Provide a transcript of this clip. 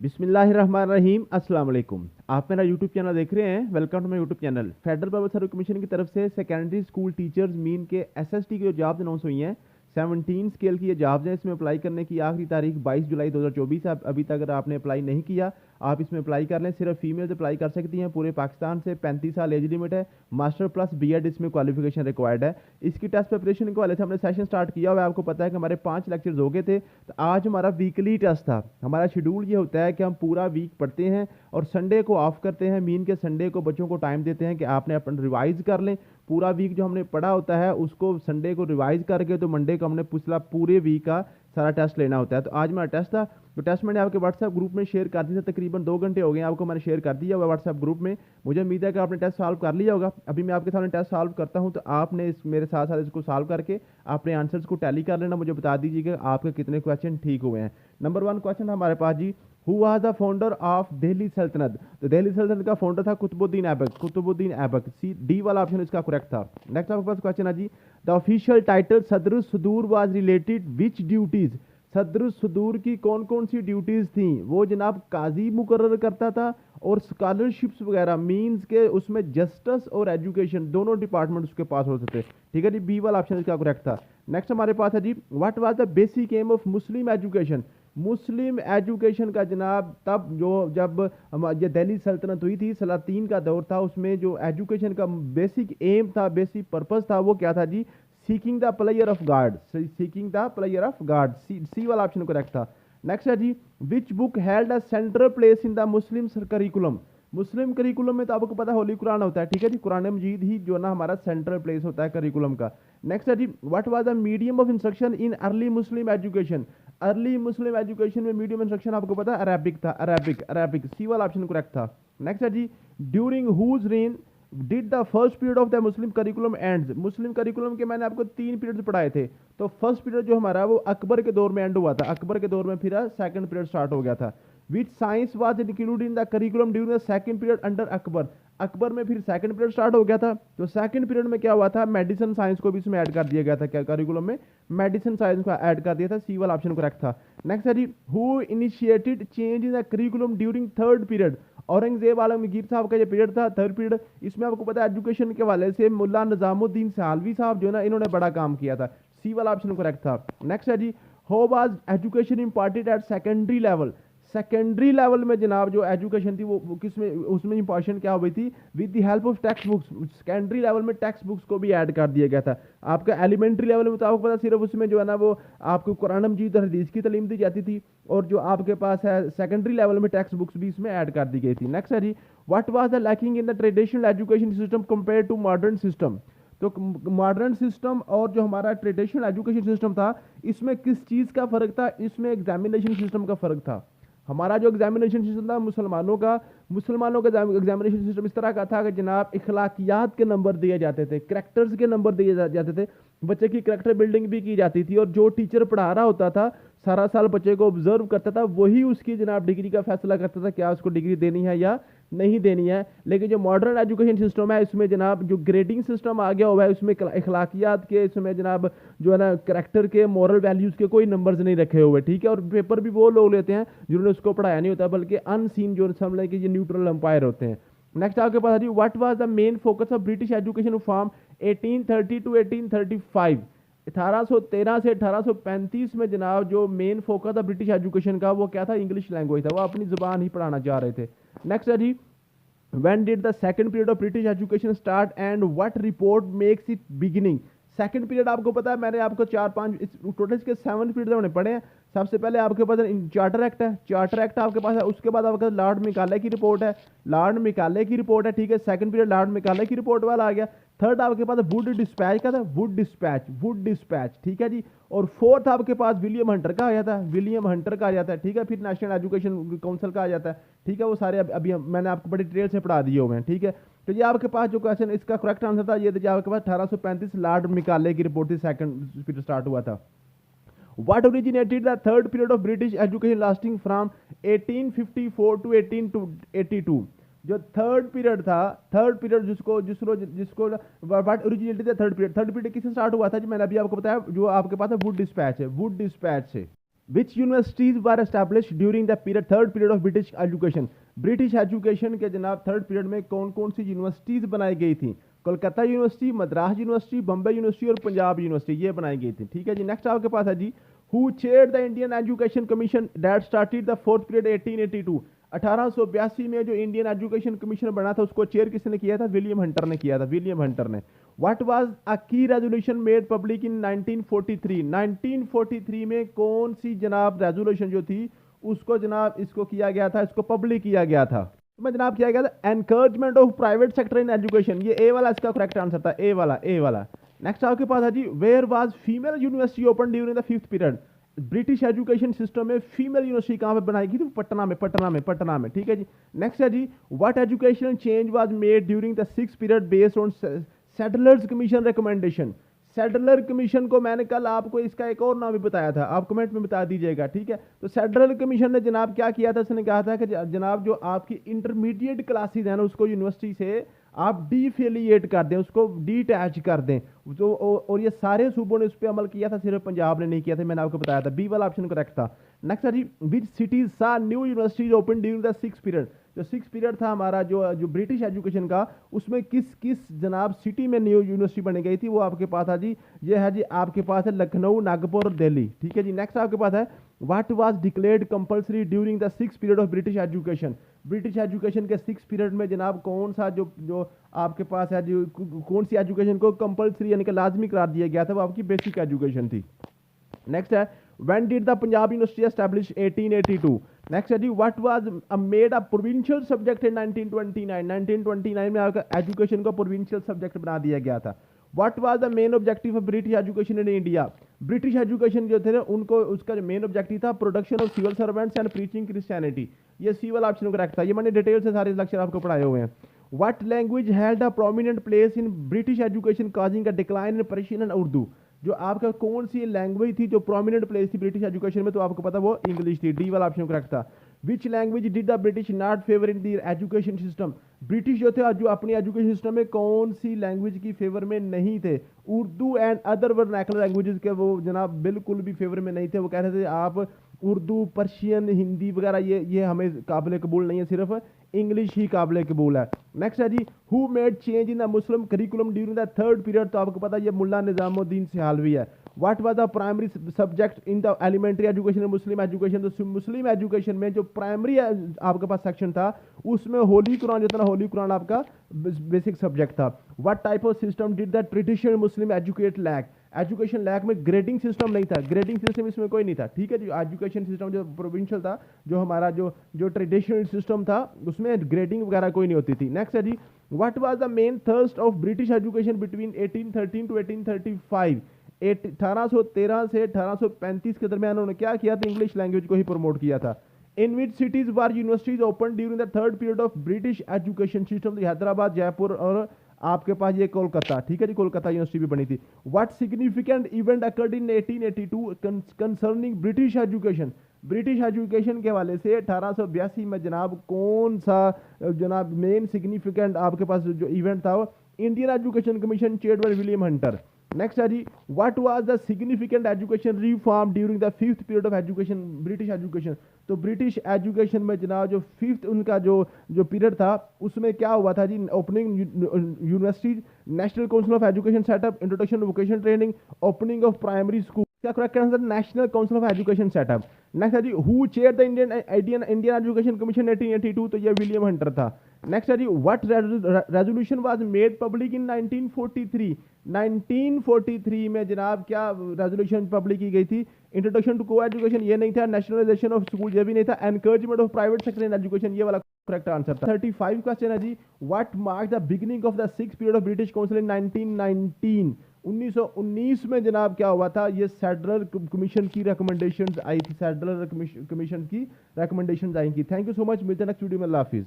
बिस्मिल्लाहिर्रहमानिर्रहीम अस्सलाम वालेकुम। आप मेरा यूट्यूब चैनल देख रहे हैं। Welcome to my YouTube channel. Federal Public Service Commission की तरफ से सेकेंडरी स्कूल टीचर्स मीन के एसएसटी की जो जॉब्स अनाउंस हुई हैं, 17 स्केल की ये जॉब्स हैं। इसमें अप्लाई करने की आखिरी तारीख 22 जुलाई 2024 है। अभी तक अगर आपने अप्लाई नहीं किया, आप इसमें अप्लाई कर लें। सिर्फ फीमेल्स अप्लाई कर सकती हैं पूरे पाकिस्तान से। 35 साल एज लिमिट है। मास्टर प्लस बीएड इसमें क्वालिफिकेशन रिक्वायर्ड है। इसकी टेस्ट प्रिपरेशन के वाले से हमने सेशन स्टार्ट किया हुआ है। आपको पता है कि हमारे 5 लेक्चर्स हो गए थे। तो आज हमारा वीकली टेस्ट था। हमारा शेड्यूल ये होता है कि हम पूरा वीक पढ़ते हैं और संडे को ऑफ करते हैं। मीन के संडे को बच्चों को टाइम देते हैं कि आपने अपन रिवाइज कर लें। पूरा वीक जो हमने पढ़ा होता है उसको संडे को रिवाइज करके तो मंडे को हमने पिछला पूरे वीक का सारा टेस्ट लेना होता है। तो आज मेरा टेस्ट था। तो टेस्ट मैंने आपके व्हाट्सएप ग्रुप में शेयर कर दिया था। तकरीबन 2 घंटे हो गए आपको मैंने शेयर कर दिया हुआ व्हाट्सएप ग्रुप में। मुझे उम्मीद है कि आपने टेस्ट सॉल्व कर लिया होगा। अभी मैं आपके सामने टेस्ट सॉल्व करता हूं, तो आपने इस मेरे साथ साथ इसको सॉल्व करके अपने आंसर्स को टैली कर लेना। मुझे बता दीजिए कि आपके कितने क्वेश्चन ठीक हुए हैं। नंबर 1 क्वेश्चन हमारे पास जी, who was the founder of Delhi Sultanat. तो दिल्ली सल्तनत का फाउंडर था कुतुबुद्दीन ऐबक। कुतुबुद्दीन ऐबक, सी डी वाला ऑप्शन इसका करेक्ट था। नेक्स्ट आपके पास क्वेश्चन है जी, the official title Sadr Sudur was related which duties. Sadr Sudur की कौन कौन सी ड्यूटीज थी? वो जनाब काजी मुकर्रर करता था और स्कॉलरशिप्स वगैरह मींस के उसमें जस्टिस और एजुकेशन दोनों डिपार्टमेंट उसके पास होते थे। ठीक है जी, बी वाला ऑप्शन इसका करेक्ट था। नेक्स्ट हमारे पास है जी, what was the basic aim of Muslim education. Muslim education का जनाब तब जो जब ये दिल्ली सल्तनत हुई थी, सलातीन का दौर था, उसमें जो एजुकेशन का बेसिक एम था, बेसिक पर्पस था, वो क्या था जी? Seeking the player of God. Seeking the player of God, C वाला ऑप्शन करेक्ट था। नेक्स्ट है जी, which book held a central place in the Muslim curriculum. Muslim curriculum में तो आपको पता है होली कुरान होता है। ठीक है जी, कुरान मजीद ही जो ना हमारा सेंट्रल प्लेस होता है करिकुलम का। नेक्स्ट है जी, what was the medium of instruction in early Muslim education. Early Muslim education में मीडियम इंस्ट्रक्शन आपको पता है अरेबिक था। अरेबिक, अरेबिक, सी वाला ऑप्शन करेक्ट था। नेक्स्ट है जी, during whose reign did the first period of the Muslim curriculum ends. Muslim curriculum के मैंने आपको 3 पीरियड पढ़ाए थे। तो फर्स्ट पीरियड जो हमारा वो अकबर के दौर में एंड हुआ था। अकबर के दौर में फिर सेकंड पीरियड स्टार्ट हो गया था। विच science was included in the curriculum during the second period under Akbar. Akbar में फिर सेकंड पीरियड स्टार्ट हो गया था। तो सेकंड पीरियड में क्या हुआ था? मेडिसिन साइंस को भी इसमें ऐड कर दिया गया था। क्या करिकुलम में मेडिसिन साइंस को ऐड कर दिया था। सी वाला ऑप्शन करेक्ट था। नेक्स्ट है जी, who initiated change in the curriculum during third period. Aurangzeb Alamgir साहब का ये पीरियड था, थर्ड पीरियड। इसमें आपको पता है एजुकेशन के वाले से मुल्ला निजामुद्दीन सालवी साहब जो ना इन्होंने बड़ा काम किया था। सी वाला ऑप्शन करेक्ट था। नेक्स्ट है जी, how was education important at secondary level. Secondary level में जनाब जो एजुकेशन थी वो किस में, उसमें इंपॉर्टेंट क्या हुई थी? With the help of text books. Secondary level में टेक्स्ट बुक्स को भी ऐड कर दिया गया था। आपका एलिमेंट्री लेवल में तो आपको पता सिर्फ उसमें जो है ना वो आपको कुरान मजीद और हदीस की तालीम दी जाती थी, और जो आपके पास है सेकेंडरी लेवल में टेक्स्ट बुक्स भी इसमें ऐड कर दी गई थी। नेक्स्ट है जी, what was the lacking in the traditional education system compare to modern system. तो मॉडर्न सिस्टम और जो हमारा ट्रेडिशनल एजुकेशन सिस्टम था, इसमें किस चीज़ का फ़र्क था? इसमें एग्जामिनेशन सिस्टम का फ़र्क था। हमारा जो एग्जामिनेशन सिस्टम था मुसलमानों का एग्जामिनेशन सिस्टम इस तरह का था कि जनाब इखलाकियात के नंबर दिए जाते थे, करैक्टर्स के नंबर दिए जाते थे, बच्चे की करैक्टर बिल्डिंग भी की जाती थी, और जो टीचर पढ़ा रहा होता था सारा साल बच्चे को ऑब्जर्व करता था, वही उसकी जनाब डिग्री का फैसला करता था क्या उसको डिग्री देनी है या नहीं देनी है। लेकिन जो मॉडर्न एजुकेशन सिस्टम है इसमें जनाब जो ग्रेडिंग सिस्टम आ गया हुआ है, उसमें इखलाकियात के, इसमें जनाब जो है ना करैक्टर के, मॉरल वैल्यूज़ के कोई नंबर्स नहीं रखे हुए। ठीक है, और पेपर भी वो लोग लेते हैं जिन्होंने उसको पढ़ाया नहीं होता, बल्कि अनसीन जो समझ लें कि ये न्यूट्रल अंपायर होते हैं। नेक्स्ट आपके पास है what was the main focus of British education from 1830 to 1835। 1813 से 1835 में जनाब जो मेन फोकस था ब्रिटिश एजुकेशन का वो क्या था? इंग्लिश लैंग्वेज था। वो अपनी जुबान ही पढ़ाना चाह रहे थे। नेक्स्ट है जी, when did the second period of British education start and what report makes it beginning। Second period आपको पता है, मैंने आपको 4-5 टोटल इसके 7 पीरियड हमने पढ़े हैं। सबसे पहले आपके पास चार्टर एक्ट है। चार्टर एक्ट आपके पास है। उसके बाद आपके पास लॉर्ड मेकाले की रिपोर्ट है। लॉर्ड मेकाले की रिपोर्ट है। ठीक है, सेकंड पीरियड लॉर्ड मेकाले की रिपोर्ट वाला आ गया। थर्ड आपके पास वुड डिस्पैच का था। Wood dispatch, Wood dispatch. ठीक है जी। और फोर्थ आपके पास विलियम हंटर का आ जाता है। विलियम हंटर का आ जाता है। ठीक है, फिर नेशनल एजुकेशन काउंसिल का आ जाता है। ठीक है, वो सारे अभी मैंने आपको बड़ी डिटेल से पढ़ा दिए हुए हैं। ठीक है, तो ये आपके पास जो क्वेश्चन इसका करेक्ट आंसर था ये था आपके पास 1835 लॉर्ड मेकाले की रिपोर्ट थी, सेकंड पीरियड स्टार्ट हुआ था। What originated the third period of British education lasting from 1854 to 1882। जो थर्ड पीरियड था, थर्ड पीरियड जिसको जिसको जिसको what originated the third period. Third period किससे स्टार्ट हुआ था जी? मैंने अभी आपको बताया जो आपके पास है वुड डिस्पैच है। वुड डिस्पैच से which universities were establish during the period third period of British education, British education के जनाब थर्ड पीरियड में कौन कौन सी यूनिवर्सिटीज बनाई गई थी? Kolkata university, Madras university, Bombay university और पंजाब यूनिवर्सिटी, ये बनाई गई थी। ठीक है जी। नेक्स्ट आपके पास है जी, who chaired the Indian education commission that started the fourth period 1882, 1882 में जो इंडियन एजुकेशन कमीशन बना था उसको चेयर किसने किया था? विलियम हंटर ने किया था, विलियम हंटर ने। व्हाट वाज अ की रेजोल्यूशन मेड पब्लिक इन 1943, 1943 में कौन सी जनाब रेजोल्यूशन जो थी उसको जनाब इसको किया गया था, इसको पब्लिक किया गया था? में जनाब किया गया था encouragement of private sector in education, ये ए वाला इसका करेक्ट आंसर था, ए वाला, ए वाला। नेक्स्ट आपके पास है जी, where was female university open during the fifth period, British education system में फीमेल यूनिवर्सिटी कहाँ पे बनाई गई थी? पटना में, पटना में, पटना में। ठीक है जी। नेक्स्ट है जी, what educational change was made during the six period based on Sadler's commission recommendation, Sadler commission को मैंने कल आपको इसका एक और नाम भी बताया था, आप कमेंट में बता दीजिएगा। ठीक है। तो सैडलर कमीशन ने जनाब क्या किया था? उसने कहा था कि जनाब जो आपकी इंटरमीडिएट क्लासेज हैं ना उसको यूनिवर्सिटी से आप डीफिलिएट कर दें, उसको डीटैच कर दें। तो और ये सारे सूबों ने उस पर अमल किया था, सिर्फ पंजाब ने नहीं किया था, मैंने आपको बताया था। बी वाला ऑप्शन करेक्ट था। नेक्स्ट है जी, विच सिटीज सा new universities open during the six period, जो सिक्स पीरियड था हमारा जो ब्रिटिश एजुकेशन का, उसमें किस किस जनाब सिटी में न्यू यूनिवर्सिटी बनी गई थी? वो आपके पास है जी, ये है जी आपके पास है लखनऊ, नागपुर और दिल्ली। ठीक है जी। नेक्स्ट आपके पास है, what was declared compulsory during the six period of British education, British education के सिक्स पीरियड में जनाब कौन सा जो जो आपके पास है जो कौन सी एजुकेशन को कंपल्सरी यानी कि लाजमी करार दिया गया था? वो आपकी बेसिक एजुकेशन थी। नेक्स्ट है, when did the Punjab University establish 1882? Next है जी, what was made a provincial subject in 1929, 1929 में आपका एजुकेशन को प्रोविंशियल सब्जेक्ट बना दिया गया था। What was the main objective of British education in India, British education जो थे ना उनको उसका जो मेन ऑब्जेक्टिव था production of civil servants and preaching Christianity, ये सी वाला ऑप्शन करेक्ट था। ये मैंने डिटेल से सारे लेक्चर आपको पढ़ाए हुए हैं। What language held a prominent place in British education causing a decline in Persian and Urdu, जो आपका कौन सी लैंग्वेज थी जो प्रोमिनेंट प्लेस थी ब्रिटिश एजुकेशन में? तो आपको पता वो इंग्लिश थी, डी वाला ऑप्शन करेक्ट था। Which language did the British not favour in the education system, British जो थे जो अपनी एजुकेशन सिस्टम में कौन सी लैंग्वेज की फेवर में नहीं थे? Urdu and other vernacular languages के वो जनाब बिल्कुल भी फेवर में नहीं थे। वो कह रहे थे आप उर्दू, पर्शियन, हिंदी वगैरह ये हमें काबिल कबूल नहीं है, सिर्फ इंग्लिश ही काबिल कबूल है। नेक्स्ट है जी, who made change in the Muslim curriculum during the third period, तो आपको पता है ये मुल्ला निजामुद्दीन सिहालवी है। What was the primary subject in the elementary education Muslim education, तो मुस्लिम एजुकेशन में जो प्राइमरी आपके पास सेक्शन था उसमें होली कुरान जो था ना, होली कुरान आपका बेसिक सब्जेक्ट था। What type of system did the traditional Muslim educate lack, education lack में ग्रेडिंग सिस्टम नहीं था, ग्रेडिंग सिस्टम इसमें कोई नहीं था। ठीक है जी। एजुकेशन सिस्टम जो प्रोविंशियल था, जो हमारा जो ट्रेडिशनल सिस्टम था उसमें ग्रेडिंग वगैरह कोई नहीं होती थी। नेक्स्ट है जी, what was the main thrust of British education between 1813 to 1835, 1813 से 1835 के दरमियान उन्होंने क्या किया था? इंग्लिश लैंग्वेज को ही प्रमोट किया था। In which cities were universities open during the third period of British education system, Hyderabad, Jaipur और आपके पास ये कोलकाता। ठीक है जी। कोलकाता यूनिवर्सिटी भी बनी थी। What significant event occurred in 1882 concerning British education, British education के हवाले से 1882 में जनाब कौन सा जनाब मेन सिग्निफिकेंट आपके पास जो इवेंट था? वो Indian education commission chaired by William Hunter. Next है जी, what was the significant education reform during the fifth period of education British education, तो ब्रिटिश एजुकेशन में जनाब जो फिफ्थ उनका जो पीरियड था उसमें क्या हुआ था जी? Opening universities, national council of education setup, introduction vocational training, opening of primary school. क्या correct answer? National council of education setup. Next है जी, who chair the Indian education commission 1882, तो ये विलियम हंटर था। नेक्स्ट है जी, what resolution was made public in 1943, 1943 में जनाब क्या रेजोल्यूशन पब्लिक की गई थी? इंट्रोडक्शन टू को एजुकेशन ये नहीं था, नेशनलाइजेशन ऑफ स्कूल ये भी नहीं था, encouragement of private sector in education ये वाला करेक्ट आंसर था। 35 क्वेश्चन है जी, what mark the beginning of the six period of British council in 1919, 1919 में जनाब क्या हुआ था? ये सैडलर कमीशन की रिकमेंडेशंस आई थी, सैडलर कमीशन की रिकमेंडेशंस आई थी। थैंक यू सो मच, मिलते हैं नेक्स्ट वीडियो में। अल्लाह हाफिज़।